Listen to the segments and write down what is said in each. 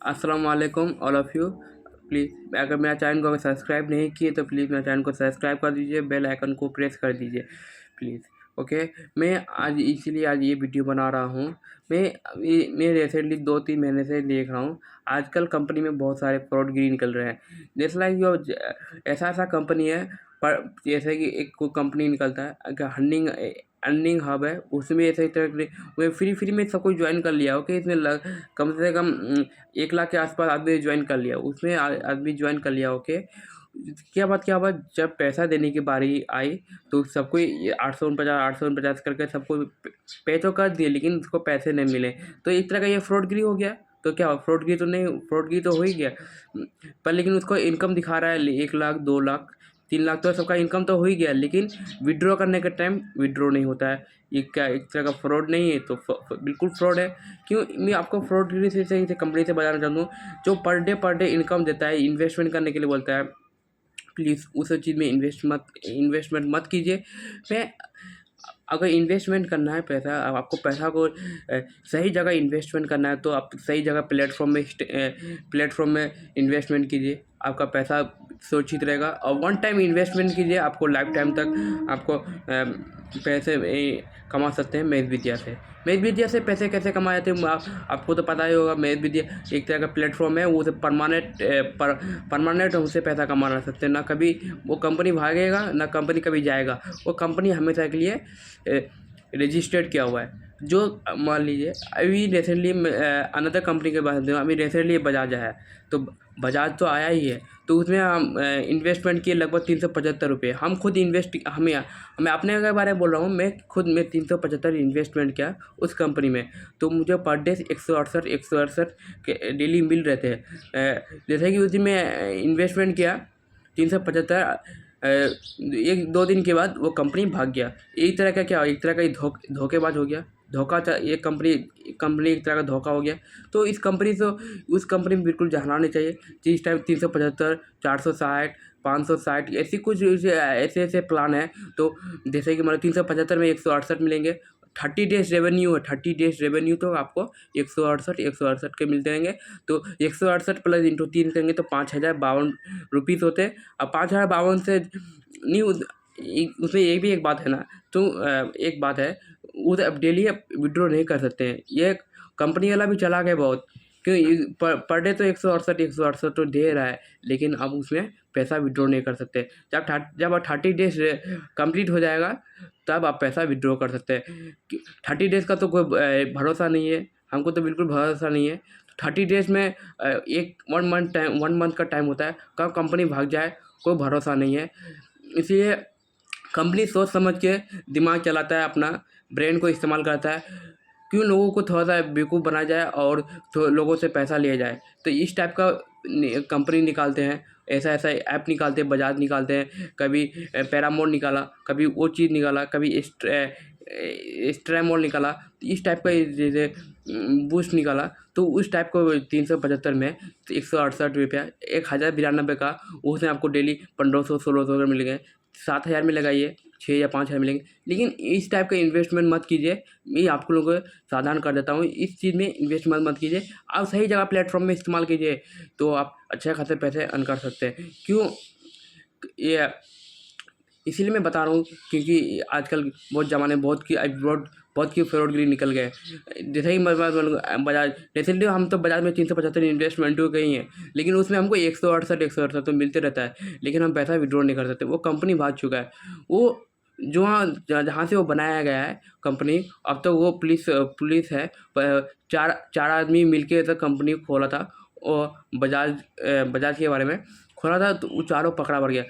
अस्सलाम वालेकुम all of you. Please अगर मेरा चैनल को अगर सब्सक्राइब नहीं किए तो प्लीज़ मेरे चैनल को सब्सक्राइब कर दीजिए, बेल आइकन को प्रेस कर दीजिए प्लीज़। ओके, मैं आज इसीलिए आज ये वीडियो बना रहा हूँ। मैं रिसेंटली 2-3 महीने से देख रहा हूँ, आजकल कंपनी में बहुत सारे फ्रॉडगिरी निकल रहे हैं। जैसे लाइक जो ऐसा कंपनी है, पर जैसे कि एक कोई कंपनी निकलता है अगर अर्निंग हब है, उसमें ऐसे तरह के वो फ्री में सबको ज्वाइन कर लिया। ओके, इसमें कम से कम 1 लाख के आसपास आदमी ज्वाइन कर लिया, उसमें आदमी ज्वाइन कर लिया। ओके, क्या बात जब पैसा देने की बारी आई तो सबको 849 करके सबको पे तो कर दिए, लेकिन उसको पैसे नहीं मिले। तो एक तरह का ये फ्रॉडगिरी हो गया। तो क्या फ्रॉडगिरी तो हो ही गया, पर लेकिन उसको इनकम दिखा रहा है 1 लाख, 2 लाख, 3 लाख, तो सबका इनकम तो हो ही गया, लेकिन विड्रॉ करने के टाइम विड्रॉ नहीं होता है। ये क्या एक तरह का फ्रॉड नहीं है? तो बिल्कुल फ्रॉड है। क्यों मैं आपको फ्रॉड से कंपनी से बताना चाहता हूँ, जो पर डे इनकम देता है, इन्वेस्टमेंट करने के लिए बोलता है, प्लीज़ उस चीज़ में इन्वेस्टमेंट मत कीजिए। मैं अगर इन्वेस्टमेंट करना है पैसा, अब आपको पैसा को सही जगह इन्वेस्टमेंट करना है तो आप सही जगह प्लेटफॉर्म में इन्वेस्टमेंट कीजिए। आपका पैसा सुरक्षित रहेगा, और वन टाइम इन्वेस्टमेंट कीजिए, आपको लाइफ टाइम तक आपको पैसे कमा सकते हैं मेष विद्या से पैसे कैसे कमाए जाते हैं आपको तो पता ही होगा। मेष विद्या एक तरह का प्लेटफॉर्म है, वो परमानेंट उससे पैसा कमा सकते हैं। ना कभी वो कंपनी भागेगा, ना कंपनी कभी जाएगा, वो कंपनी हमेशा के लिए रजिस्टर्ड किया हुआ है। जो मान लीजिए अभी रिसेंटली अनदर कंपनी के बारे में, अभी रिसेंटली बजाज है, तो बजाज तो आया ही है, तो उसमें हम इन्वेस्टमेंट किए लगभग 375 रुपये। हम खुद मैं अपने के बारे में बोल रहा हूँ, मैं 375 इन्वेस्टमेंट किया उस कंपनी में, तो मुझे पर डे 168 के डेली मिल रहे थे। जैसे कि उसी में इन्वेस्टमेंट किया 375, 1-2 दिन के बाद वो कंपनी भाग गया। एक तरह का क्या, एक तरह का धोखेबाज हो गया। ये कंपनी एक तरह का धोखा हो गया। तो इस कंपनी से उस कंपनी में बिल्कुल जाना नहीं चाहिए। जिस टाइम 375, 460, 560 ऐसे प्लान है। तो जैसे कि मतलब 375 में 168 मिलेंगे। 30 डेज़ रेवेन्यू है, 30 डेज़ रेवेन्यू तो आपको 168 के मिलते रहेंगे। तो 168 प्लस इंटू 3 करेंगे तो 5052 रुपीज़ होते हैं। अब 5052 से नहीं उसमें ये भी एक बात है ना, तो एक बात है, उधर अब डेली आप विड्रॉ नहीं कर सकते हैं। ये कंपनी वाला भी चला गया बहुत, क्यों पर डे तो 168 तो दे रहा है, लेकिन अब उसमें पैसा विड्रॉ नहीं कर सकते। जब 30 डेज कंप्लीट हो जाएगा तब आप पैसा विड्रॉ कर सकते हैं। 30 डेज़ का तो कोई भरोसा नहीं है, हमको तो बिल्कुल भरोसा नहीं है। 30 डेज़ में एक 1 मंथ का टाइम होता है, कब कंपनी भाग जाए कोई भरोसा नहीं है। इसलिए कंपनी सोच समझ के दिमाग चलाता है, अपना ब्रेन को इस्तेमाल करता है, क्यों लोगों को थोड़ा-सा बेवकूफ़ बनाया जाए और तो लोगों से पैसा लिया जाए। तो इस टाइप का कंपनी निकालते हैं, ऐसा ऐप निकालते हैं, बजाज निकालते हैं, कभी पैरामोड निकाला, कभी वो चीज़ निकाला, कभी स्ट्रैमोल निकाला, तो इस टाइप का जैसे बूस्ट निकाला। तो उस टाइप को 375 में 168 रुपया, 1092 का, उसमें आपको डेली 1500-1600 का मिल गए। 7,000 में लगाइए, 6 या 5,000 मिलेंगे। लेकिन इस टाइप का इन्वेस्टमेंट मत कीजिए। मैं आपको लोगों को सावधान कर देता हूँ, इस चीज़ में इन्वेस्टमेंट मत कीजिए। आप सही जगह प्लेटफॉर्म में इस्तेमाल कीजिए, तो आप अच्छे खासे पैसे अर्न कर सकते हैं। क्यों ये इसीलिए मैं बता रहा हूँ, क्योंकि आजकल बहुत की फ्रॉडगिरी निकल गए। जैसे ही बजाज रिसेंटली हम तो बजाज में 375 इन्वेस्टमेंट हो गई हैं, लेकिन उसमें हमको 168 तो मिलते रहता है, लेकिन हम पैसा विड्रॉ नहीं कर सकते। वो कंपनी भाग चुका है। वो जो जहाँ से वो बनाया गया है कंपनी, अब तो वो पुलिस है, चार आदमी मिलके तो कंपनी खोला था, और बजाज के बारे में खोला था, तो वो चारों पकड़ा पड़ गया।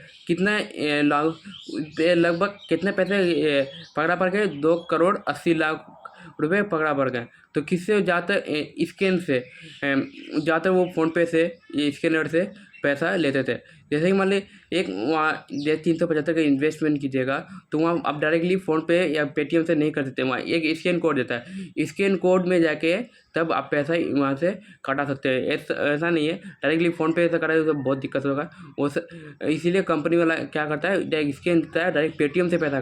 लगभग कितने पैसे पकड़ा पड़ गए? 2,80,00,000 रुपये पकड़ा पड़ गए। तो किससे ज़्यादातर स्कैन से ज़्यादातर वो फ़ोनपे से, ये स्कैनर से पैसा लेते थे। जैसे कि मान ली एक वहाँ 375 का इन्वेस्टमेंट कीजिएगा, तो वहाँ आप डायरेक्टली फ़ोनपे या पेटीएम से नहीं कर सकते। वहाँ एक स्कैन कोड देता है, स्कैन कोड में जाके तब आप पैसा वहाँ से कटा सकते हैं। ऐसा नहीं है डायरेक्टली फ़ोनपे से कटाए तो बहुत दिक्कत होगा। इसीलिए कंपनी वाला क्या करता है, डायरेक्ट स्कैन देता है, डायरेक्ट पेटीएम से पैसा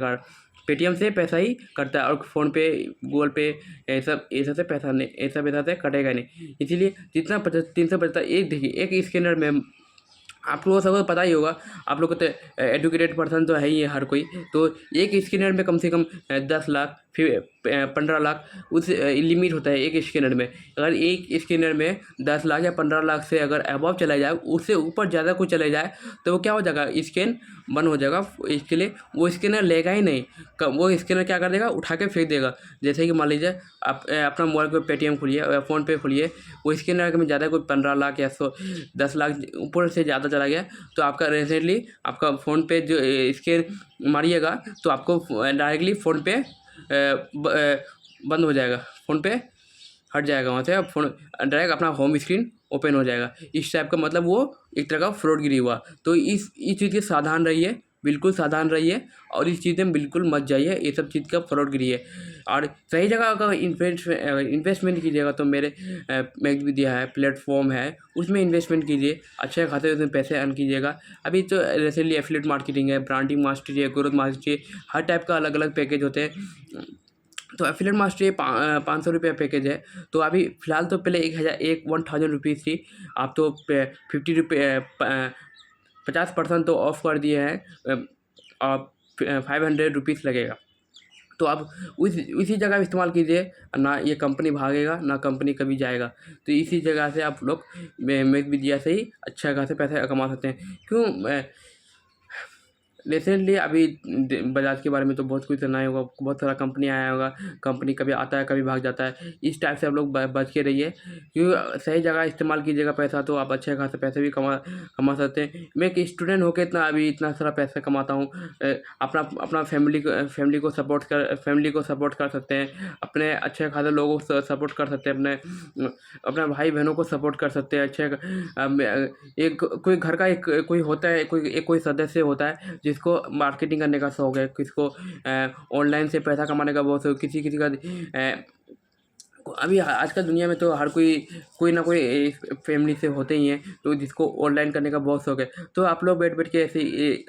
पेटीएम से पैसा ही करता है और फ़ोन पे, गूगल पे, ये सब से पैसा नहीं, ये सब पैसा से कटेगा नहीं। इसीलिए जितना 375 एक देखिए, एक स्कैनर में आप लोगों सबको पता ही होगा, आप लोग को तो एजुकेटेड पर्सन तो है ही है हर कोई, तो एक स्कैनर में कम से कम 10 लाख फिर 15 लाख उस लिमिट होता है एक स्कैनर में। अगर एक स्कैनर में 10 लाख या 15 लाख से अगर अबव चला जाए, उससे ऊपर ज़्यादा कुछ चले जाए, तो वो क्या हो जाएगा, स्कैन बंद हो जाएगा। इसके लिए वो स्कैनर लेगा ही नहीं, वो स्कैनर क्या कर देगा, उठा के फेंक देगा। जैसे कि मान लीजिए आप अपना मोबाइल पे पेटीएम खोलिए, फ़ोन पे खोलिए, वो स्कैनर में ज़्यादा कोई 15 लाख या 10 लाख ऊपर से ज़्यादा चला गया, तो आपका रिसेंटली आपका फ़ोन पे जो स्कैन मारिएगा तो आपको डायरेक्टली फ़ोन पे बंद हो जाएगा, फ़ोन पे हट जाएगा वहाँ से। अब फ़ोन डायरेक्ट अपना होम स्क्रीन ओपन हो जाएगा। इस टाइप का मतलब वो एक तरह का फ्रॉडगिरी हुआ। तो इस चीज़ के सावधान रहिए, बिल्कुल सावधान रहिए और इस चीज़ में बिल्कुल मत जाइए, ये सब चीज़ का फ्रॉडगिरी है। और सही जगह अगर इन्वेस्टमेंट कीजिएगा तो मेरे मैक भी दिया है, प्लेटफॉर्म है, उसमें इन्वेस्टमेंट कीजिए, अच्छे खासे उसमें पैसे अर्न कीजिएगा। अभी तो रिसेंटली एफिलिएट मार्केटिंग है, ब्रांडिंग मास्टरी है, ग्रोथ मास्टरी है, हर टाइप का अलग अलग पैकेज होते हैं। तो एफिलिएट मास्टरी 500 रुपये पैकेज है। तो अभी फ़िलहाल तो पहले 1000 रुपीज़ थी, आप तो 50% तो ऑफ कर दिए हैं, और 500 रुपीज़ लगेगा। तो आप उसी जगह इस्तेमाल कीजिए, ना ये कंपनी भागेगा ना कंपनी कभी जाएगा। तो इसी जगह से आप लोग मेक विदिया से ही अच्छा खासा पैसा कमा सकते हैं। क्यों रिसेंटली अभी बजाज के बारे में तो बहुत कुछ सुना ही होगा, बहुत सारा कंपनी आया होगा, कंपनी कभी आता है कभी भाग जाता है। इस टाइप से आप लोग बच के रहिए, क्योंकि सही जगह इस्तेमाल कीजिएगा पैसा तो आप अच्छे खासे पैसे भी कमा सकते हैं। मैं एक स्टूडेंट होकर इतना सारा पैसा कमाता हूँ, अपना फैमिली को सपोर्ट कर सकते हैं, अपने अच्छे खासे लोगों को सपोर्ट कर सकते हैं, अपने भाई बहनों को सपोर्ट कर सकते हैं। एक कोई घर का कोई होता है, कोई सदस्य होता है जिसको मार्केटिंग करने का शौक है, किसको ऑनलाइन से पैसा कमाने का बहुत शौक, किसी किसी का अभी आजकल दुनिया में तो हर कोई ना कोई फैमिली से होते ही हैं, तो जिसको ऑनलाइन करने का बहुत शौक है। तो आप लोग बैठ के ऐसे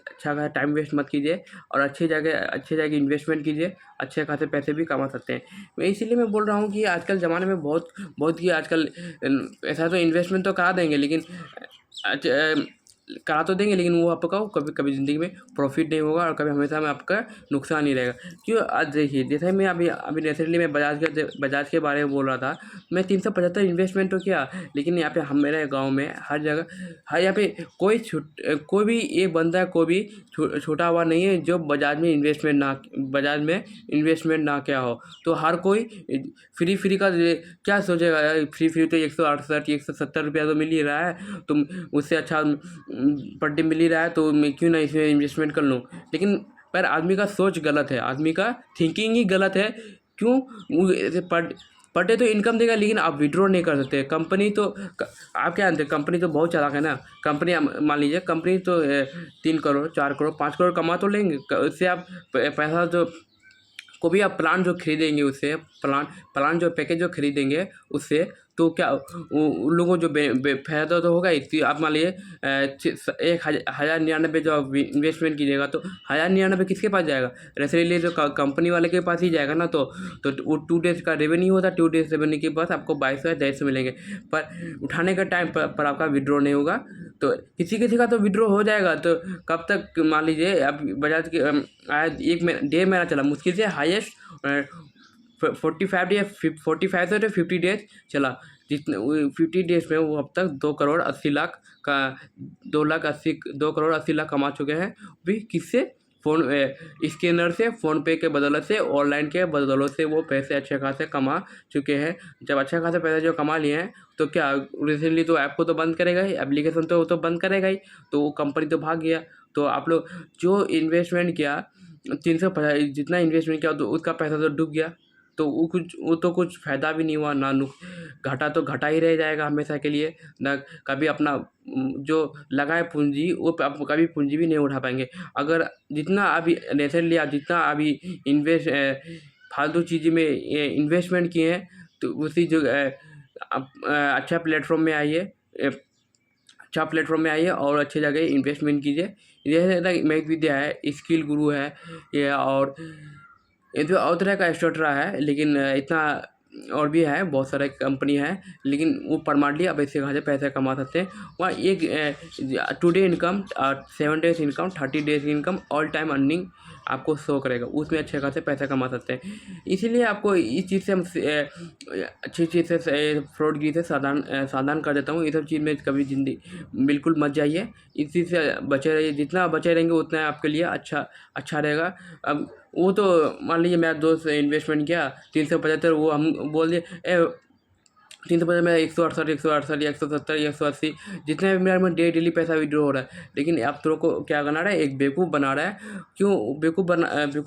अच्छा खासा टाइम वेस्ट मत कीजिए और अच्छी जगह इन्वेस्टमेंट कीजिए, अच्छे खासे पैसे भी कमा सकते हैं। मैं इसीलिए मैं बोल रहा हूँ कि आजकल ज़माने में बहुत ही आजकल ऐसा तो इन्वेस्टमेंट तो करा देंगे, लेकिन करा तो देंगे, लेकिन वो आपका कभी कभी ज़िंदगी में प्रॉफिट नहीं होगा और कभी हमेशा में आपका नुकसान ही रहेगा। क्यों, आज देखिए, जैसे मैं अभी रिसेंटली मैं बजाज के बारे में बोल रहा था। मैं 375 इन्वेस्टमेंट तो किया, लेकिन यहाँ पे मेरे गांव में हर जगह यहाँ पे कोई भी एक बंदा, कोई भी छोटा हुआ नहीं है जो बजाज में इन्वेस्टमेंट ना किया हो। तो हर कोई फ्री का क्या सोचेगा, फ्री तो 168 170 रुपया तो मिल ही रहा है, तुम उससे अच्छा पर डे मिल ही रहा है, तो मैं क्यों ना इसमें इन्वेस्टमेंट कर लूँ। लेकिन पर आदमी का सोच गलत है, आदमी का थिंकिंग ही गलत है। क्यों, पर डे तो इनकम देगा, लेकिन आप विड्रॉ नहीं कर सकते। कंपनी तो आप क्या जानते हैं, कंपनी तो बहुत चालाक है ना। कंपनी मान लीजिए, कंपनी तो 3 करोड़ 4 करोड़ 5 करोड़ कमा तो लेंगे, उससे आप पैसा जो को भी आप प्लान जो खरीदेंगे, उससे प्लान जो पैकेज जो खरीदेंगे उससे, तो क्या उन लोगों को जो फायदा तो होगा ही। आप मान लीजिए 1099 जो आप इन्वेस्टमेंट कीजिएगा, तो 1099 किसके पास जाएगा, रेफरेली जो कंपनी वाले के पास ही जाएगा ना। तो वो 2 डेज़ का रेवेन्यू होता है, 2 डेज़ रेवेन्यू के पास आपको 2200 मिलेंगे, पर उठाने का टाइम पर आपका विड्रॉ नहीं होगा। तो किसी का तो विड्रॉ हो जाएगा, तो कब तक, मान लीजिए अब बजाज के आज 1 महीना चला मुश्किल से, हाईएस्ट 45 से 50 डेज चला। जितने 50 डेज में वो अब तक 2 करोड़ 80 लाख का 2 करोड़ 80 लाख कमा चुके हैं। भी किससे, स्कैनर से, फ़ोन पे के बदौलत से, ऑनलाइन के बदौलत से वो पैसे अच्छे खासे कमा चुके हैं। जब अच्छे खासे पैसे जो कमा लिए हैं, तो क्या रिसेंटली तो ऐप को तो बंद करेगा ही, एप्लीकेशन तो वो तो बंद करेगा ही, तो वो कंपनी तो भाग गया। तो आप लोग जो इन्वेस्टमेंट किया, 350 जितना इन्वेस्टमेंट किया, तो उसका पैसा तो डूब गया। तो वो तो कुछ फ़ायदा भी नहीं हुआ ना, घाटा तो घाटा ही रह जाएगा हमेशा के लिए। ना कभी अपना जो लगाए पूंजी, वो आप कभी पूंजी भी नहीं उठा पाएंगे। अगर जितना अभी रिसेंटली आप जितना अभी फालतू चीज़ में इन्वेस्टमेंट किए हैं, तो उसी जो अच्छा प्लेटफॉर्म में आइए, और अच्छी जगह इन्वेस्टमेंट कीजिए। जैसे मैक विद्या है, स्किल गुरु है, ये और इसमें और तरह का स्ट्रक्चर है, लेकिन इतना और भी है, बहुत सारे कंपनी है, लेकिन वो परमानेंटली आप ऐसे कहाँ से पैसे कमा सकते हैं। वहाँ एक today income, 7 days income, 30 days income, all time earning आपको शो करेगा, उसमें अच्छे खासे पैसे कमा सकते हैं। इसीलिए आपको इस चीज़ से हम अच्छी चीज़ से फ्रॉड की से सावधान कर देता हूँ। ये सब चीज़ में कभी जिंदगी बिल्कुल मत जाइए, इस चीज़ से बचे रहिए। जितना बचे रहेंगे उतना आपके लिए अच्छा रहेगा। अब वो तो मान लीजिए मेरा दोस्त इन्वेस्टमेंट किया 375, वो हम बोल दिए 350 में 168, 168 या 170 या 180, जितने भी मेरा में डेली पैसा विड्रॉ हो रहा है। लेकिन आप लोग को क्या बना रहा है, एक बेवकूफ़ बना रहा है। क्यों बेवकूफ़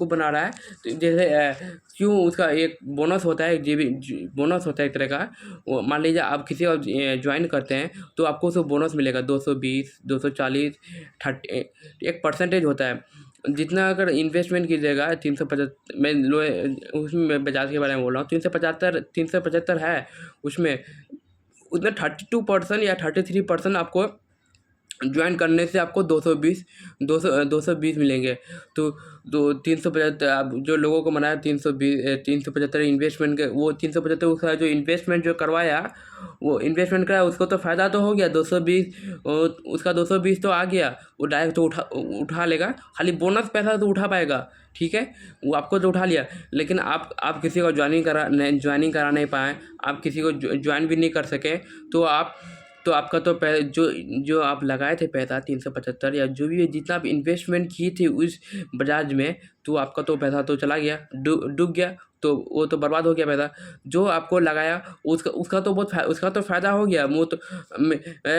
बना रहा है? तो जैसे क्यों उसका एक बोनस होता है, बोनस होता है एक तरह का। वो मान लीजिए आप किसी और ज्वाइन करते हैं तो आपको उसको बोनस मिलेगा 220, 240, 30, एक परसेंटेज होता है। जितना अगर इन्वेस्टमेंट कीजिएगा 375, मैं लो उसमें मैं बजाज के बारे में बोल रहा हूँ, 375 है उसमें, उसमें 32% या 33% आपको ज्वाइन करने से आपको 220 मिलेंगे। तो 375 आप जो लोगों को मनाया 375 इन्वेस्टमेंट के, वो 375 उसका जो इन्वेस्टमेंट जो करवाया, वो इन्वेस्टमेंट कराया, उसको तो फ़ायदा तो हो गया 220, उसका 220 तो आ गया, वो डायरेक्ट तो उठा लेगा, खाली बोनस पैसा तो उठा पाएगा। ठीक है, वो आपको तो उठा लिया, लेकिन आप किसी को ज्वाइनिंग करा नहीं पाए, आप किसी को ज्वाइन भी नहीं कर सके, तो आपका तो जो आप लगाए थे पैसा 375 या जो भी जितना आप इन्वेस्टमेंट की थी उस बजाज में, तो आपका तो पैसा तो चला गया, डूब गया, तो वो तो बर्बाद हो गया पैसा जो आपको लगाया। उसका तो फ़ायदा हो गया। वो तो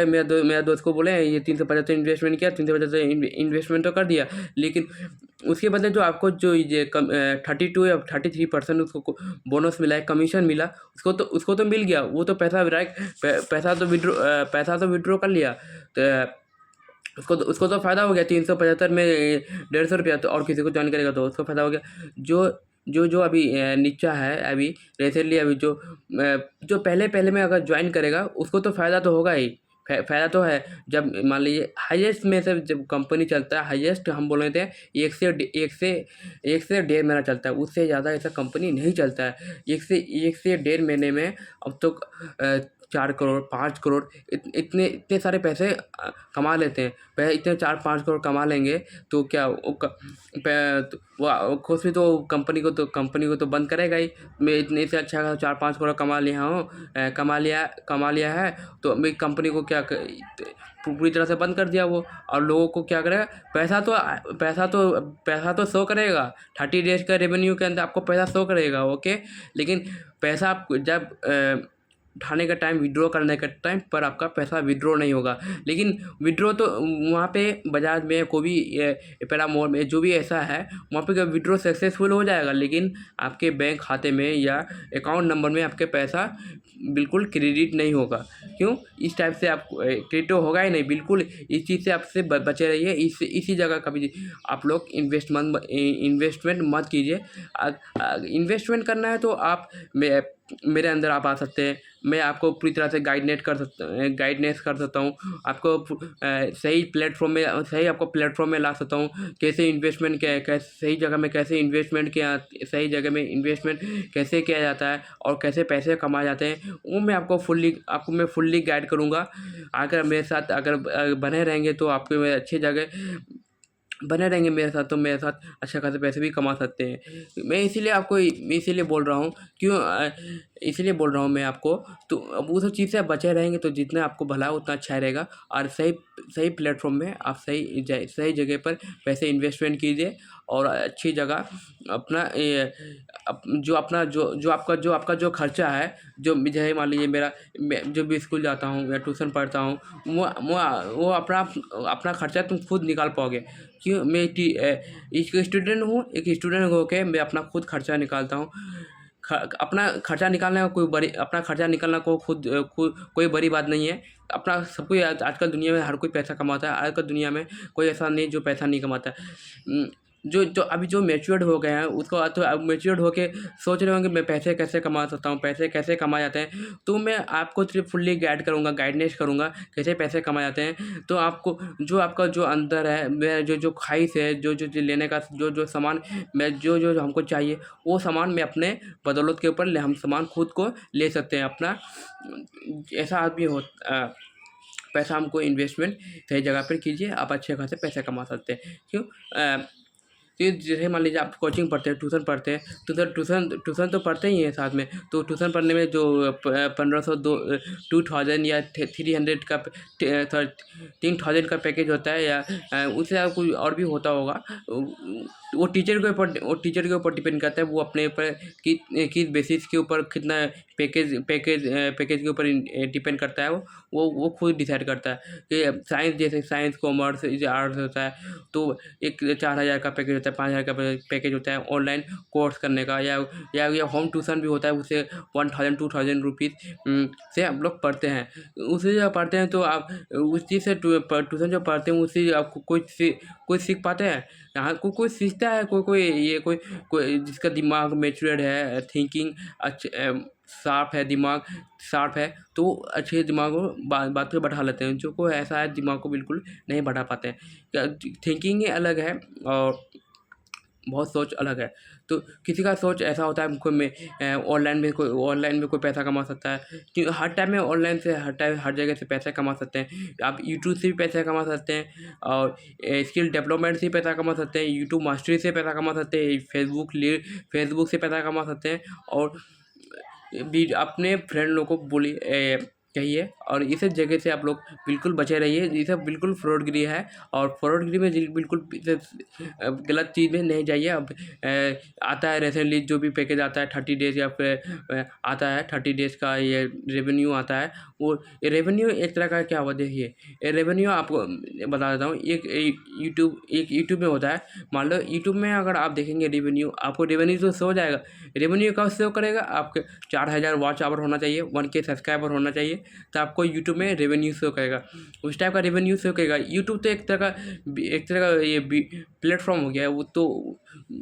मेरा दोस्त को बोले ये 375 इन्वेस्टमेंट किया, 375 इन्वेस्टमेंट तो कर दिया, लेकिन उसके बदले जो आपको जो ये 32 या 33% उसको बोनस मिला है, कमीशन मिला, उसको तो मिल गया। वो तो पैसा तो विड्रॉ कर लिया, तो उसको तो फ़ायदा हो गया। 375 में 150 रुपया, तो और किसी को ज्वाइन करेगा तो उसको फ़ायदा हो गया। जो अभी नीचा है, अभी रिसेंटली अभी जो पहले में अगर ज्वाइन करेगा उसको तो फ़ायदा तो होगा ही, फ़ायदा तो है। जब मान लीजिए हाईएस्ट में से जब कंपनी चलता है, हाईएस्ट हम बोल रहे थे 1 से 1.5 महीना चलता है, उससे ज़्यादा ऐसा कंपनी नहीं चलता है। 1 से 1.5 महीने में अब तो 4 करोड़ 5 करोड़ इतने सारे पैसे कमा लेते हैं। इतने 4-5 करोड़ कमा लेंगे तो क्या वो खुद भी तो कंपनी को तो बंद करेगा ही। मैं इतने से अच्छा 4-5 करोड़ कमा लिया है, तो मैं कंपनी को क्या पूरी तरह से बंद कर दिया वो। और लोगों को क्या करेगा, पैसा तो शो करेगा 30 डेज का रेवेन्यू के अंदर, आपको पैसा शो करेगा, ओके। लेकिन पैसा आप जब उठाने का टाइम, विड्रॉ करने का टाइम पर आपका पैसा विड्रॉ नहीं होगा। लेकिन विड्रॉ तो वहाँ पे बजाज में, कोई भी पैरामोर में, जो भी ऐसा है वहाँ पे विड्रॉ सक्सेसफुल हो जाएगा, लेकिन आपके बैंक खाते में या अकाउंट नंबर में आपके पैसा बिल्कुल क्रेडिट नहीं होगा। क्यों? इस टाइप से आप क्रेडिट होगा ही नहीं, बिल्कुल। इस चीज़ से आपसे बचे रहिए। इसी जगह कभी आप लोग इन्वेस्टमेंट मत कीजिए। इन्वेस्टमेंट करना है तो आप मेरे अंदर आप आ सकते हैं। मैं आपको पूरी तरह से गाइडनेस कर सकता हूँ। आपको सही प्लेटफॉर्म में ला सकता हूँ। कैसे इन्वेस्टमेंट सही जगह में कैसे इन्वेस्टमेंट कैसे किया जाता है और कैसे पैसे कमाए जाते हैं, वो मैं आपको फुल्ली गाइड करूँगा। अगर मेरे साथ बने रहेंगे तो आपको मैं अच्छी जगह बने रहेंगे मेरे साथ, तो मेरे साथ अच्छा खासे पैसे भी कमा सकते हैं। मैं इसीलिए बोल रहा हूँ, इसीलिए बोल रहा हूँ मैं आपको। तो अब वो सब चीज़ से आप बचे रहेंगे तो जितना आपको भला उतना अच्छा रहेगा। और सही प्लेटफॉर्म में आप सही जगह पर पैसे इन्वेस्टमेंट कीजिए और अच्छी जगह अपना जो आपका जो खर्चा है, जैसे मान लीजिए मैं जो भी स्कूल जाता हूँ या ट्यूशन पढ़ता हूँ, वो अपना खर्चा तुम खुद निकाल पाओगे। क्यों? मैं एक स्टूडेंट हूँ, एक स्टूडेंट होकर मैं अपना खुद खर्चा निकालता हूँ। अपना खर्चा निकालना कोई बड़ी बात नहीं है। अपना सब कोई आजकल दुनिया में हर कोई पैसा कमाता है। आजकल दुनिया में कोई ऐसा नहीं जो पैसा नहीं कमाता है। जो अभी जो मैच्योर्ड हो गए हैं उसको तो अब मैच्योर्ड होके सोच रहे होंगे मैं पैसे कैसे कमा सकता हूँ, पैसे कैसे कमाए जाते हैं। तो मैं आपको सिर्फ फुल्ली गाइडेंस करूँगा कैसे पैसे कमाए जाते हैं। तो आपको जो आपका जो अंदर है, मेरा जो ख्वाहिश है, जो लेने का जो सामान मैं जो हमको चाहिए, वो सामान मैं अपने बदौलत के ऊपर हम सामान खुद को ले सकते हैं अपना। ऐसा आदमी हो पैसा हमको इन्वेस्टमेंट सही जगह पर कीजिए, आप अच्छे खासे पैसे कमा सकते हैं। क्यों? कि जैसे मान लीजिए आप कोचिंग पढ़ते हैं, ट्यूशन पढ़ते हैं, तो ट्यूशन तो पढ़ते ही हैं साथ में। तो ट्यूशन पढ़ने में जो 1500 2000 या 300 का 3000 का पैकेज होता है, या उससे ज़्यादा कोई और भी होता होगा। वो टीचर के ऊपर डिपेंड करता है। वो अपने ऊपर किस बेसिस के ऊपर कितना पैकेज के ऊपर डिपेंड करता है। वो खुद डिसाइड करता है कि साइंस कॉमर्स आर्ट्स होता है, तो एक 4000 का पैकेज होता है, 5000 का पैकेज होता है ऑनलाइन कोर्स करने का, या होम ट्यूशन भी होता है। उससे 1000-2000 रुपीज़ से हम लोग पढ़ते हैं। उससे जब पढ़ते हैं तो आप उस चीज़ से ट्यूशन जो पढ़ते हैं उससे आपको कुछ सीख पाते हैं। यहाँ कोई सीखता है, कोई जिसका दिमाग मैच्योर्ड है, थिंकिंग शार्प है, दिमाग शार्प है, तो अच्छे दिमाग को बात पे बैठा लेते हैं। जो कोई ऐसा है दिमाग को बिल्कुल नहीं बैठा पाते हैं। थिंकिंग ही अलग है और बहुत सोच अलग है। तो किसी का सोच ऐसा होता है मैं ऑनलाइन में कोई पैसा कमा सकता है, कि हर टाइम में ऑनलाइन से हर जगह से पैसे कमा सकते हैं। आप यूट्यूब से भी पैसे कमा सकते हैं, और स्किल डेवलपमेंट से भी पैसा कमा सकते हैं, यूट्यूब मास्टरी से पैसा कमा सकते हैं, फेसबुक से पैसा कमा सकते हैं। और भी अपने फ्रेंड लोगों को कहिए, और इस जगह से आप लोग बिल्कुल बचे रहिए। ये सब बिल्कुल फ्रॉडगिरी है, और फ्रॉडगिरी में बिल्कुल गलत चीज़ में नहीं जाइए। अब आता है रिसेंटली जो भी पैकेज आता है 30 डेज़, या फिर आता है 30 डेज़ का ये रेवेन्यू आता है। वो रेवेन्यू एक तरह का क्या हुआ देखिए, रेवेन्यू आपको बता देता हूँ। एक यूट्यूब में होता है। मान लो यूट्यूब में अगर आप देखेंगे रेवेन्यू, आपको रेवेन्यू तो शो हो जाएगा। रेवेन्यू कब शो करेगा? आपके 4000 वॉच आवर होना चाहिए, 1K सब्सक्राइबर होना चाहिए, तो आपको यूट्यूब में रेवेन्यू शो करेगा। उस टाइप का रेवेन्यू शो करेगा। यूट्यूब तो एक तरह का ये प्लेटफॉर्म हो गया है। वो तो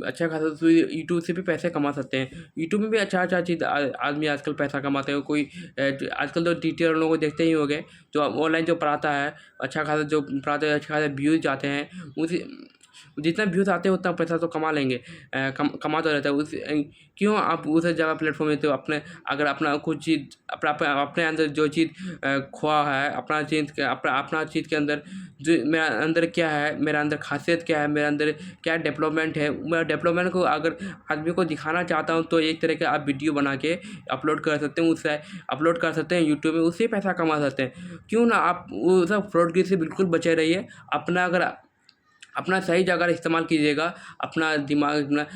अच्छा खासा तो यूट्यूब से भी पैसे कमा सकते हैं। यूट्यूब में भी अच्छा चीज़ आदमी आजकल पैसा कमाते हैं। आजकल तो टीचर लोगों को देखते ही होंगे, जो ऑनलाइन जो पढ़ाता है, अच्छा खासा जो पढ़ाते हैं, अच्छा खासा व्यूज़ जाते हैं। उसी जितना व्यूज़ आते हैं उतना पैसा तो कमा लेंगे, कमा तो रहता है। क्यों आप उस जगह प्लेटफॉर्म देते हो? अगर अपना कुछ चीज़ अपने अंदर जो चीज़ खोआ है, अपना चीज़ के अंदर जो मेरा अंदर क्या है, मेरा अंदर खासियत क्या है, मेरे अंदर क्या डेवलपमेंट है, मेरा डेवलपमेंट को अगर आदमी को दिखाना चाहता हूँ, तो एक तरह का आप वीडियो बना के अपलोड कर सकते हैं। उससे अपलोड कर सकते हैं यूट्यूब में, उससे पैसा कमा सकते हैं। क्यों ना आप वो सब फ्रॉडगिरी से बिल्कुल बचे रहिए। अपना सही जगह इस्तेमाल कीजिएगा, अपना दिमाग, अपना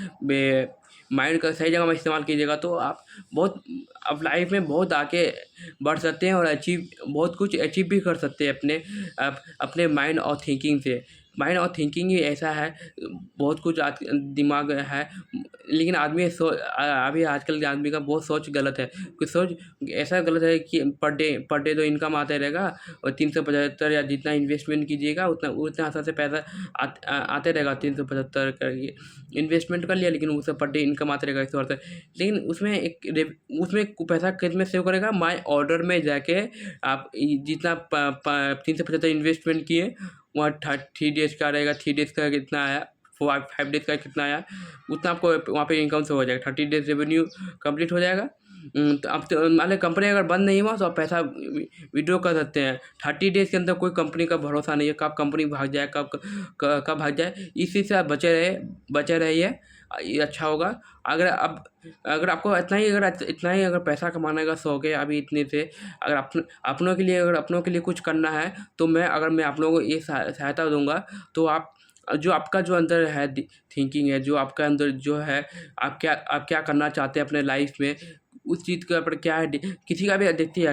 माइंड का सही जगह में इस्तेमाल कीजिएगा, तो आप लाइफ में बहुत आगे बढ़ सकते हैं, और बहुत कुछ अचीव भी कर सकते हैं अपने माइंड और थिंकिंग से। माइंड और थिंकिंग ही ऐसा है, बहुत कुछ दिमाग है, लेकिन अभी आजकल के आदमी का बहुत सोच गलत है। कुछ सोच ऐसा गलत है कि पर डे तो इनकम आता रहेगा, और 375 या जितना इन्वेस्टमेंट कीजिएगा उतना आसान से पैसा आते रहेगा। 375 का इन्वेस्टमेंट कर लिया, लेकिन उससे पर डे इनकम आते रहेगा 180। लेकिन उसमें पैसा कितने सेव करेगा? माई ऑर्डर में जाके आप जितना 375 इन्वेस्टमेंट किए, वहाँ 3 डेज़ का रहेगा, 3 डेज़ का कितना आया, 5 डेज़ का कितना आया, उतना आपको वहाँ पे इनकम से हो जाएगा। 30 डेज़ रेवेन्यू कंप्लीट हो जाएगा। तो अब तो मान लें कंपनी अगर बंद नहीं हुआ, तो आप पैसा विड्रॉ कर सकते हैं। 30 डेज़ के अंदर कोई कंपनी का भरोसा नहीं है, कब कंपनी भाग जाए, कब भाग जाए। इस चीज़ से आप बचे रहिए, ये अच्छा होगा। अगर आपको इतना ही अगर पैसा कमाने का शौक है अभी इतने से, अगर अपनों के लिए कुछ करना है, तो मैं आप लोगों को ये सहायता दूँगा। तो आपका जो अंदर है थिंकिंग है, जो आपका अंदर जो है, आप क्या करना चाहते हैं अपने लाइफ में, उस चीज़ के ऊपर क्या है, किसी का भी देखिए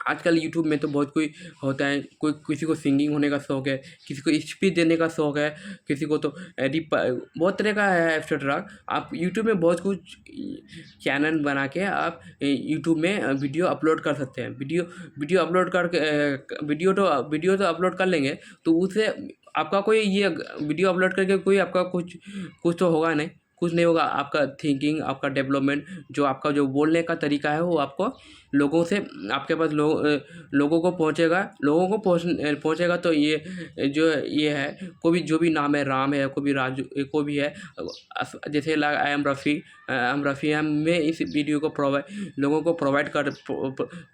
आजकल यूट्यूब में तो बहुत कोई होता है, किसी को सिंगिंग होने का शौक है, किसी को स्पीच देने का शौक है, किसी को तो बहुत तरह का है एक्सेट्रा। आप यूट्यूब में बहुत कुछ चैनल बना के आप यूट्यूब में वीडियो अपलोड कर सकते हैं। वीडियो अपलोड करके वीडियो तो अपलोड कर लेंगे, तो उससे आपका कोई ये वीडियो अपलोड करके कोई आपका कुछ कुछ तो होगा नहीं, कुछ नहीं होगा। आपका थिंकिंग, आपका डेवलपमेंट, जो आपका जो बोलने का तरीका है वो आपको लोगों से, आपके पास लोगों को पहुँचेगा, पहुँचेगा तो ये जो ये है, कोई भी जो भी नाम है, राम है, कोई भी राजू, कोई भी है, जैसे आई एम रफ़ी, मैं इस वीडियो को लोगों को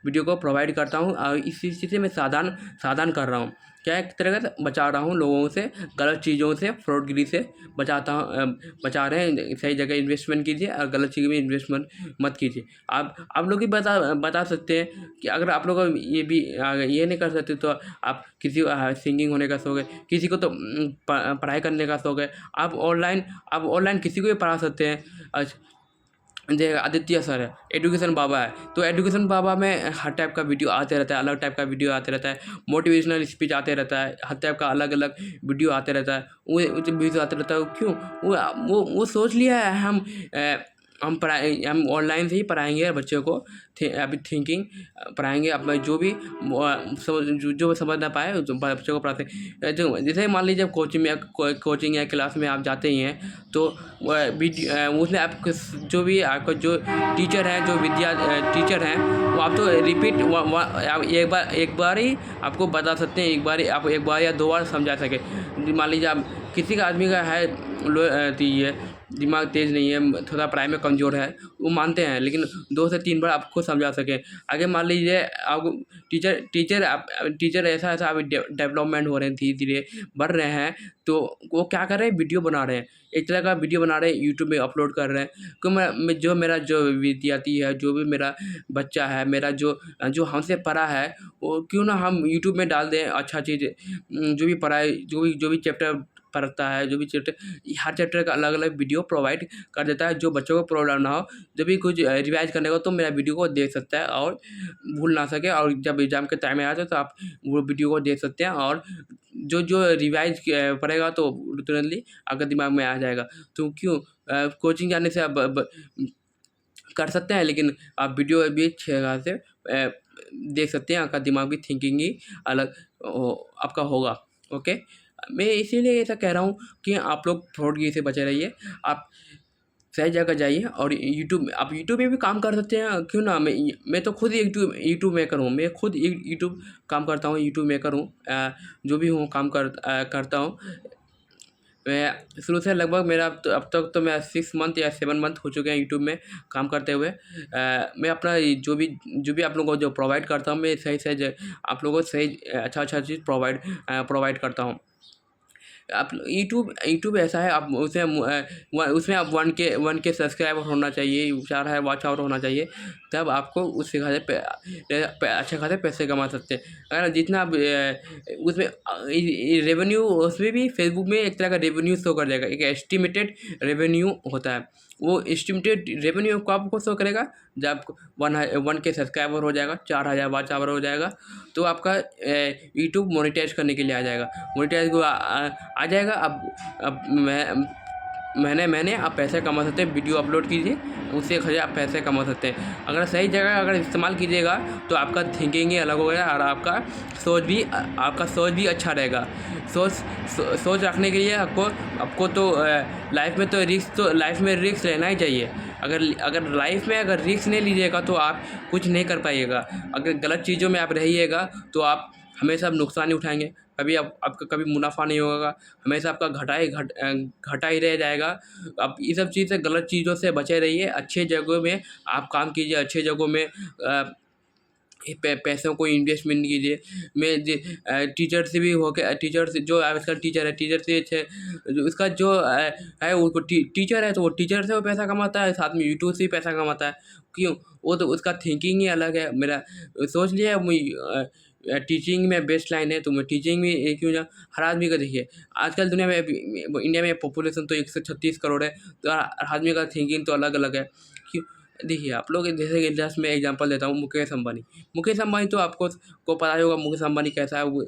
वीडियो को प्रोवाइड करता हूँ और इसी चीज़ से मैं सावधान कर रहा हूँ। क्या एक तरह से बचा रहा हूँ लोगों से, गलत चीज़ों से, फ्रॉडगिरी से बचा रहे हैं। सही जगह इन्वेस्टमेंट कीजिए और गलत चीज़ में इन्वेस्टमेंट मत कीजिए। आप लोग भी बता सकते हैं कि अगर आप लोग ये नहीं कर सकते तो आप किसी सिंगिंग होने का शौक है, किसी को तो पढ़ाई करने का शौक है, आप ऑनलाइन किसी को भी पढ़ा सकते हैं। जैसे आदित्य सर है, एजुकेशन बाबा है, तो एजुकेशन बाबा में हर टाइप का वीडियो आते रहता है, अलग टाइप का वीडियो आते रहता है, मोटिवेशनल स्पीच आते रहता है, हर टाइप का अलग अलग वीडियो आते रहता है, वो वीडियो आते रहता है। क्यों? वो सोच लिया है हम ऑनलाइन से ही पढ़ाएंगे बच्चों को, अभी थिंकिंग पढ़ाएंगे। अपना जो भी जो समझ ना पाए तो बच्चों को पढ़ाते हैं। जैसे मान लीजिए कोचिंग या क्लास में आप जाते ही हैं, तो उसने आपको जो भी आपका जो टीचर है, जो टीचर हैं, वो आप तो रिपीट एक बार ही आपको बता सकते हैं, एक बार या 2 बार समझा सके। मान लीजिए आप किसी का आदमी का है ये दिमाग तेज़ नहीं है, थोड़ा पढ़ाई में कमज़ोर है, वो मानते हैं, लेकिन 2 से 3 बार आपको समझा सकें। आगे मान लीजिए आप टीचर ऐसा आप डेवलपमेंट हो रहे हैं, धीरे-धीरे बढ़ रहे हैं, तो वो क्या कर रहे हैं, वीडियो बना रहे हैं, एक तरह का वीडियो बना रहे हैं, यूट्यूब में अपलोड कर रहे हैं। तो मेरा जो विद्यार्थी है, जो भी मेरा बच्चा है, मेरा जो हमसे पढ़ा है, वो क्यों ना हम यूट्यूब में डाल दें अच्छा चीज़। जो भी पढ़ाई, जो भी चैप्टर पढ़ता है, जो भी चैप्टर, हर चैप्टर का अलग अलग वीडियो प्रोवाइड कर देता है। जो बच्चों को प्रॉब्लम ना हो, जब भी कुछ रिवाइज करने को, तो मेरा वीडियो को देख सकता है और भूल ना सके, और जब एग्ज़ाम के टाइम में आए तो आप वो वीडियो को देख सकते हैं, और जो रिवाइज पड़ेगा तो तुरंतली आपके दिमाग में आ जाएगा। तो क्यों कोचिंग जाने से आप कर सकते हैं, लेकिन आप वीडियो भी अच्छे जगह से देख सकते हैं। आपका दिमाग भी थिंकिंग ही अलग आपका होगा। ओके, मैं इसीलिए ऐसा कह रहा हूँ कि आप लोग फ्रॉडगिरी से बचे रहिए। आप सही जगह जाइए, और आप यूट्यूब में भी काम कर सकते हैं। क्यों ना, मैं तो खुद यूट्यूब मेकर हूँ, मैं खुद यूट्यूब काम करता हूँ, यूट्यूब मेकर हूँ। जो भी हूँ काम करता हूँ मैं शुरू से। लगभग मेरा अब तक तो मैं 6 मंथ या 7 मंथ हो चुके हैं यूट्यूब में काम करते हुए। मैं अपना जो भी आप लोगों को जो प्रोवाइड करता हूँ, मैं सही आप लोगों को सही अच्छा चीज़ प्रोवाइड करता हूँ। आप यूट्यूब ऐसा है, आप उसमें आप 1K सब्सक्राइबर होना चाहिए, 4 है वॉच आवर होना चाहिए, तब आपको उससे अच्छे खासे पैसे कमा सकते हैं। अगर जितना आप उसमें रेवेन्यू, उसमें भी फेसबुक में एक तरह का रेवेन्यू शो कर जाएगा, एक एस्टिमेटेड रेवेन्यू होता है। वो एस्टिमेटेड रेवेन्यू को आपको शो करेगा जब 1K सब्सक्राइबर हो जाएगा, 4000 वॉच आवर हो जाएगा, तो आपका यूट्यूब मोनेटाइज करने के लिए आ जाएगा। मोनेटाइज को आ जाएगा। अब महीने आप पैसे कमा सकते हैं। वीडियो अपलोड कीजिए, उससे आप पैसे कमा सकते हैं। अगर सही जगह अगर इस्तेमाल कीजिएगा तो आपका थिंकिंग ही अलग होगा, और आपका सोच भी अच्छा रहेगा। सोच रखने के लिए आपको तो लाइफ में रिस्क लेना ही चाहिए। अगर लाइफ में अगर रिस्क नहीं लीजिएगा तो आप कुछ नहीं कर पाइएगा। अगर गलत चीज़ों में आप रहिएगा तो आप हमेशा नुकसान ही उठाएंगे, कभी आपका कभी मुनाफा नहीं होगा, हमेशा आपका घटा ही रह जाएगा। आप ये सब चीज़ से, गलत चीज़ों से बचे रहिए। अच्छे जगहों में आप काम कीजिए, अच्छे जगहों में पैसों को इन्वेस्टमेंट कीजिए। टीचर से भी होकर, टीचर से जो आजकल टीचर है, टीचर से अच्छे उसका जो है, वो टीचर है तो वो टीचर से वो पैसा कमाता है, साथ में यूट्यूब से भी पैसा कमाता है। क्यों? वो तो उसका थिंकिंग ही अलग है। मेरा सोच लिया टीचिंग में बेस्ट लाइन है, तो मैं टीचिंग में क्यों ना। हर आदमी का देखिए, आजकल दुनिया में, इंडिया में पॉपुलेशन तो 136 करोड़ है, तो हर आदमी का थिंकिंग तो अलग अलग है। क्यों? देखिए, आप लोग जैसे कि जस्ट मैं एग्जांपल देता हूँ, मुकेश अंबानी तो आपको पता ही होगा मुकेश अंबानी कैसा है। वो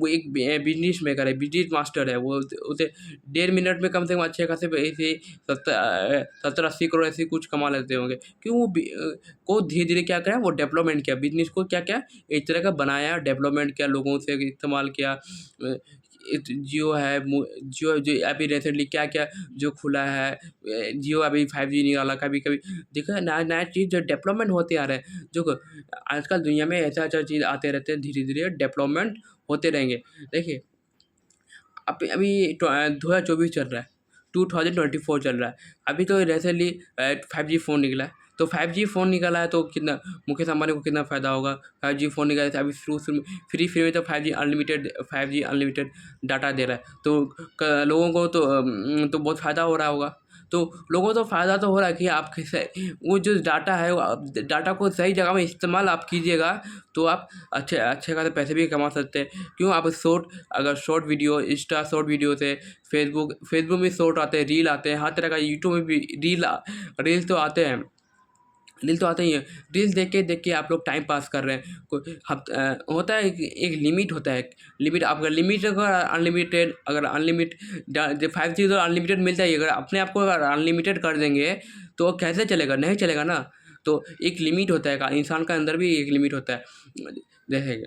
एक बिजनेस मेकर है, बिजनेस मास्टर है। वो उसे 1.5 मिनट में कम से कम अच्छे खासे ऐसे 70-80 करोड़ ऐसे कुछ कमा लेते होंगे। क्यों? को धीरे धीरे क्या करा, वो डेवलपमेंट किया, बिजनेस को क्या एक तरह का बनाया, डेवलपमेंट किया, लोगों से इस्तेमाल किया, जियो है, जियो जो अभी रिसेंटली क्या-क्या जो खुला है, जियो अभी 5G निकाला, कभी-कभी देखो नया-नया चीज़ जो डेवलपमेंट होते आ रहे हैं, जो आजकल दुनिया में ऐसा-ऐसा चीज़ आते रहते हैं, धीरे-धीरे डेवलपमेंट होते रहेंगे। देखिए अभी 2024 चल रहा है, 2024 चल रहा है। अभी तो रिसेंटली 5G फ़ोन निकला है, तो 5G फ़ोन निकला है तो कितना मुकेश अंबानी को कितना फ़ायदा होगा। 5G फ़ोन निकाला था अभी शुरू-शुरू में फ्री में तो 5G अनलिमिटेड डाटा दे रहा है, तो लोगों को तो बहुत फ़ायदा हो रहा होगा। तो लोगों को तो फ़ायदा तो हो रहा है कि आप कैसे वो जो डाटा है, वो आप डाटा को सही जगह में इस्तेमाल आप कीजिएगा, तो आप अच्छे अच्छे खासे पैसे भी कमा सकते हैं। क्यों आप अगर short video, Insta short video से, फेसबुक में शॉर्ट आते हैं, रील आते हैं, हर तरह का यूट्यूब में भी रील तो आते हैं। रील तो आते ही हैं। रील्स देख के आप लोग टाइम पास कर रहे हैं। होता है कि एक लिमिट होता है। लिमिट आपका लिमिट अगर अनलिमिट 5G तो अनलिमिटेड मिलता ही है। अगर अपने आप को अगर अनलिमिटेड कर देंगे तो कैसे चलेगा? नहीं चलेगा ना। तो एक लिमिट होता है, इंसान का अंदर भी एक लिमिट होता है। जैसे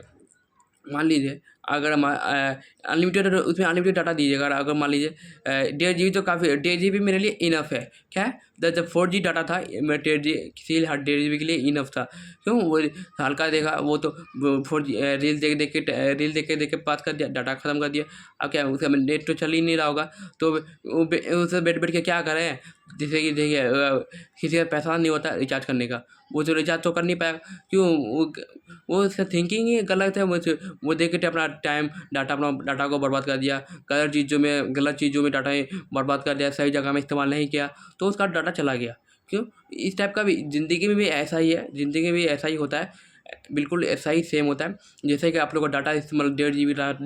मान लीजिए अगर अनलिमिटेड, उसमें अनलिमिटेड डाटा दीजिएगा। अगर मान लीजिए 1.5 GB तो काफ़ी, 1.5 GB मेरे लिए इनफ है। क्या है? जब 4G डाटा था, मैं 1.5 GB के लिए इनफ था। क्यों? वो हल्का देखा, वो तो 4G रील देख के पास कर दिया, डाटा ख़त्म कर दिया। अब क्या उसका नेट तो चल ही नहीं रहा होगा, तो उसे बैठ के क्या करें? जैसे कि देखिए किसी का पैसा नहीं होता रिचार्ज करने का, वो तो रिचार्ज तो कर नहीं पाएगा। क्यों? वो उसका थिंकिंग ही गलत है। वो देख के अपना टाइम अपना डाटा को बर्बाद कर दिया, गलत चीज़ों में डाटा बर्बाद कर दिया, सही जगह में इस्तेमाल नहीं किया, तो उसका डाटा चला गया। क्यों? इस टाइप का भी ज़िंदगी में भी ऐसा ही है, ज़िंदगी में भी ऐसा ही होता है, बिल्कुल ऐसा ही सेम होता है। जैसे कि आप लोगों को डाटा इस्तेमाल 1.5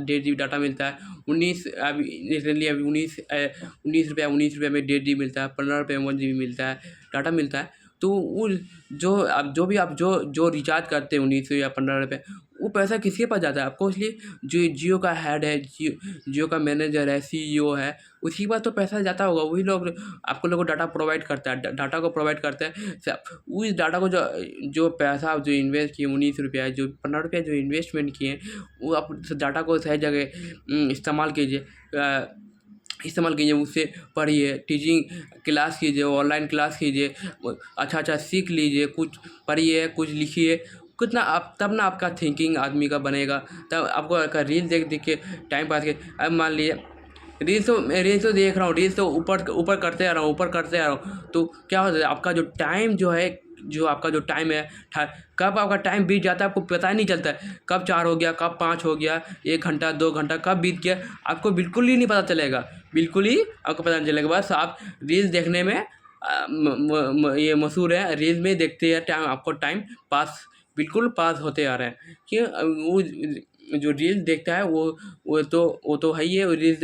GB डाटा मिलता है। 19 अभी रिसेंटली अभी 19 रुपये में 1.5 GB मिलता है, 15 रुपये में 1 GB मिलता है, डाटा मिलता है। तो वो जो रिचार्ज करते हैं 19 या 15 रुपये, वो पैसा किसके पास जाता है? आपको। इसलिए जो जियो का हेड है, जियो का मैनेजर है, CEO है, उसी के पास तो पैसा जाता होगा। वही लोग आपको लोगों को डाटा प्रोवाइड करता है, डाटा को प्रोवाइड करता है। उस डाटा को जो पैसा आप जो इन्वेस्ट किए, 19 रुपया, जो 15 रुपया जो इन्वेस्टमेंट किए, वो आप उस डाटा को सही जगह इस्तेमाल कीजिए। उससे पढ़िए, टीचिंग क्लास कीजिए, ऑनलाइन क्लास कीजिए, अच्छा सीख लीजिए, कुछ पढ़िए, कुछ लिखिए। कितना आप तब ना आपका थिंकिंग आदमी का बनेगा। तब आपको अगर रील देख के टाइम पास के, अब मान लीजिए रील्स तो देख रहा हूँ, रील्स तो ऊपर करते आ रहा हूँ, तो क्या होता है आपका जो टाइम जो है, जो आपका जो टाइम है, कब आपका टाइम बीत जाता है आपको पता ही नहीं चलता है। कब 4 हो गया, कब 5 हो गया, 1 घंटा 2 घंटा कब बीत गया, आपको बिल्कुल ही नहीं पता चलेगा। बिल्कुल ही आपको पता नहीं चलेगा। बस आप रील्स देखने में ये मशहूर है, रील्स में देखते हैं टाइम, आपको टाइम पास बिल्कुल पास होते आ रहे हैं। क्यों? वो जो रील्स देखता है वो तो है ही है। रील्स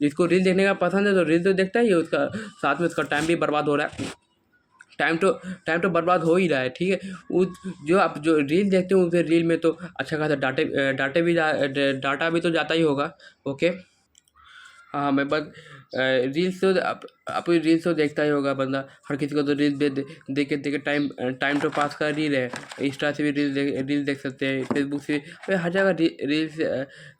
जिसको रील देखने का पसंद है तो रील तो देखता ही है, उसका साथ में उसका टाइम भी बर्बाद हो रहा है। टाइम तो बर्बाद हो ही रहा है, ठीक है। आप जो रील देखते हो, उस रील में तो अच्छा खासा डाटा भी तो जाता ही होगा। ओके। हाँ, मैं बस रील्स तो आप रील्स तो देखता ही होगा बंदा। हर किसी को तो रील्स देख के टाइम तो पास कर ही रहे। इंस्टा से भी रील्स देख सकते हैं, फेसबुक से भी, हर जगह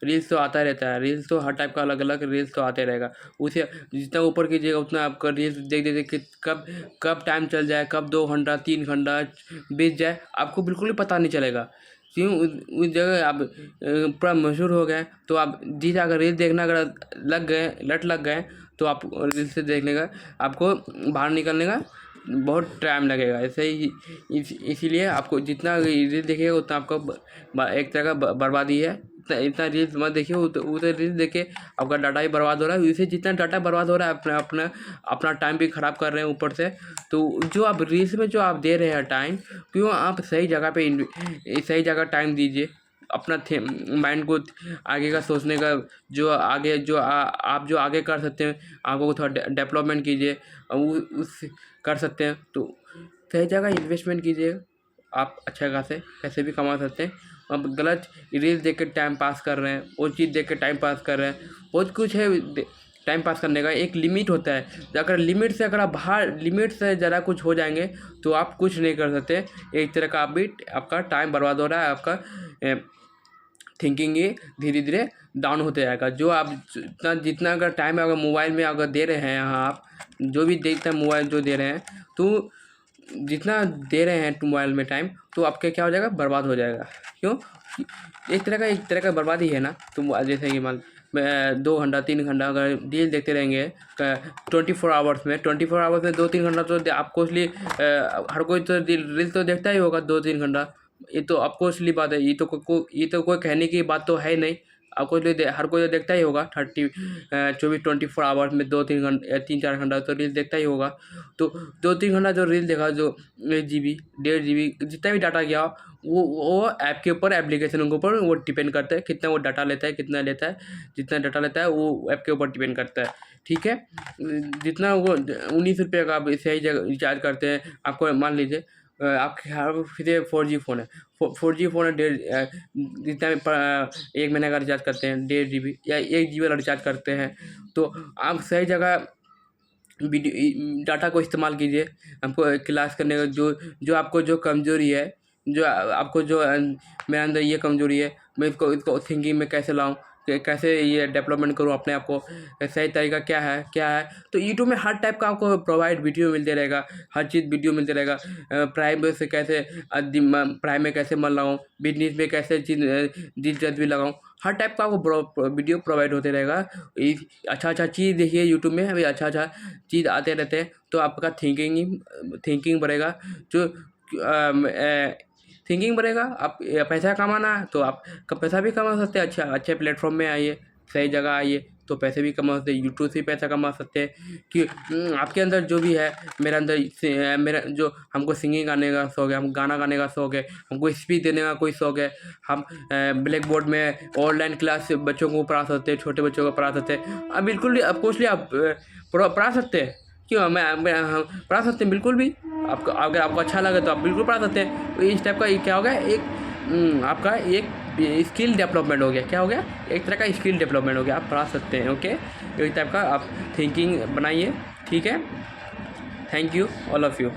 रील्स तो आता रहता है। रील्स तो हर टाइप का अलग अलग रील्स तो आते रहेगा। उसे जितना ऊपर कीजिएगा उतना आपका रील्स देख के कब टाइम चल जाए, कब 2 घंटा 3 घंटा बीत जाए, आपको बिल्कुल ही पता नहीं चलेगा। क्यों? उस जगह आप पूरा मशहूर हो गए, तो आप अगर रील देखना अगर लट लग गए, तो आप रील से देखने का आपको बाहर निकलने का बहुत टाइम लगेगा। ऐसे ही इसीलिए आपको जितना रील देखिएगा उतना आपको एक तरह का बर्बादी है। इतना रील्स मत देखिए, उधर रील्स देख के आपका डाटा ही बर्बाद हो रहा है। इससे जितना डाटा बर्बाद हो रहा है, अपना टाइम भी ख़राब कर रहे हैं ऊपर से। तो जो आप रील्स में जो आप दे रहे हैं टाइम, क्यों आप सही जगह टाइम दीजिए। अपना माइंड को आगे का सोचने का, आप जो आगे कर सकते हैं, आगे को थोड़ा डेवलपमेंट कीजिए, उस कर सकते हैं। तो सही जगह इन्वेस्टमेंट कीजिए, आप अच्छा खासे पैसे भी कमा सकते हैं। अब गलत रील्स देख के टाइम पास कर रहे हैं, वो चीज़ देख के टाइम पास कर रहे हैं। बहुत कुछ है टाइम पास करने का, एक लिमिट होता है। अगर आप बाहर लिमिट से ज़्यादा कुछ हो जाएंगे तो आप कुछ नहीं कर सकते। एक तरह का आपका टाइम बर्बाद हो रहा है, आपका थिंकिंग ही धीरे धीरे डाउन होते जाएगा। जो आप जितना अगर टाइम अगर मोबाइल में अगर दे रहे हैं, यहाँ आप जो भी देखते हैं मोबाइल जो दे रहे हैं, तो जितना दे रहे हैं मोबाइल में टाइम, तो आपका क्या हो जाएगा, बर्बाद हो जाएगा। क्यों? एक तरह का बर्बादी है ना। तुम जैसे कि मान 2 घंटा 3 घंटा अगर रील देखते रहेंगे 24 आवर्स में 2-3 घंटा, तो आपको इसलिए हर कोई तो रील तो देखता ही होगा 2-3 घंटा। ये तो आपको इसलिए बात है, ये तो कोई कहने की बात तो है नहीं। आपको हर कोई तो देखता ही होगा 24 आवर्स में 2-3 घंटे 3-4 घंटा तो रील देखता ही होगा। तो 2-3 घंटा जो रील देखा, जो 1 GB 1.5 GB जितना भी डाटा गया, वो ऐप के ऊपर, एप्लीकेशन के ऊपर वो डिपेंड करता है कितना वो डाटा लेता है, कितना लेता है। जितना डाटा लेता है वो ऐप के ऊपर डिपेंड करता है, ठीक है। जितना वो 19 रुपये का आप सही जगह रिचार्ज करते हैं, आपको मान लीजिए आपके यहाँ फिर 4G फ़ोन है, 4G फ़ोन है, जितना भी 1 महीने का रिचार्ज करते हैं 1.5 GB या 1 GB वाला रिचार्ज करते हैं, तो आप सही जगह डाटा को इस्तेमाल कीजिए। आपको क्लास करने का जो आपको जो कमज़ोरी है, जो आपको जो मेरे अंदर ये कमज़ोरी है, मैं इसको थिंकिंग में कैसे लाऊँ, कैसे ये डेवलपमेंट करूँ अपने आप को, सही तरीका क्या है। तो यूट्यूब में हर टाइप का आपको प्रोवाइड वीडियो मिलते रहेगा, हर चीज़ वीडियो मिलते रहेगा। प्राइम से कैसे प्राइम में कैसे मन लगाऊँ, बिजनेस में कैसे दिलचस्पी लगाऊँ, हर टाइप का आपको वीडियो प्रोवाइड होते रहेगा। अच्छा चीज़ देखिए यूट्यूब में, अभी अच्छा चीज़ आते रहते हैं, तो आपका थिंकिंग बढ़ेगा। जो थिंकिंग बढ़ेगा, आप पैसा कमाना है तो आप पैसा भी कमा सकते हैं। अच्छे प्लेटफॉर्म में आइए, सही जगह आइए तो पैसे भी कमा सकते हैं, यूट्यूब से पैसा कमा सकते हैं। कि आपके अंदर जो भी है, मेरा जो हमको सिंगिंग गाने का शौक़ है, हम गाना गाने का शौक़ है, हमको स्पीच देने का कोई शौक़ है, हम ब्लैक बोर्ड में ऑनलाइन क्लास बच्चों को पढ़ा सकते हैं, छोटे बच्चों को पढ़ा सकते हैं। अब बिल्कुल भी ऑफकोर्सली आप पढ़ा सकते हैं। क्यों? हम पढ़ा सकते हैं बिल्कुल भी। आपको अगर आपको अच्छा लगे तो आप बिल्कुल पढ़ा सकते हैं। तो इस टाइप का क्या हो गया, एक आपका एक स्किल डेवलपमेंट हो गया। क्या हो गया? एक तरह का स्किल डेवलपमेंट हो गया, आप पढ़ा सकते हैं। ओके, इस टाइप का आप थिंकिंग बनाइए, ठीक है। Thank you all of you.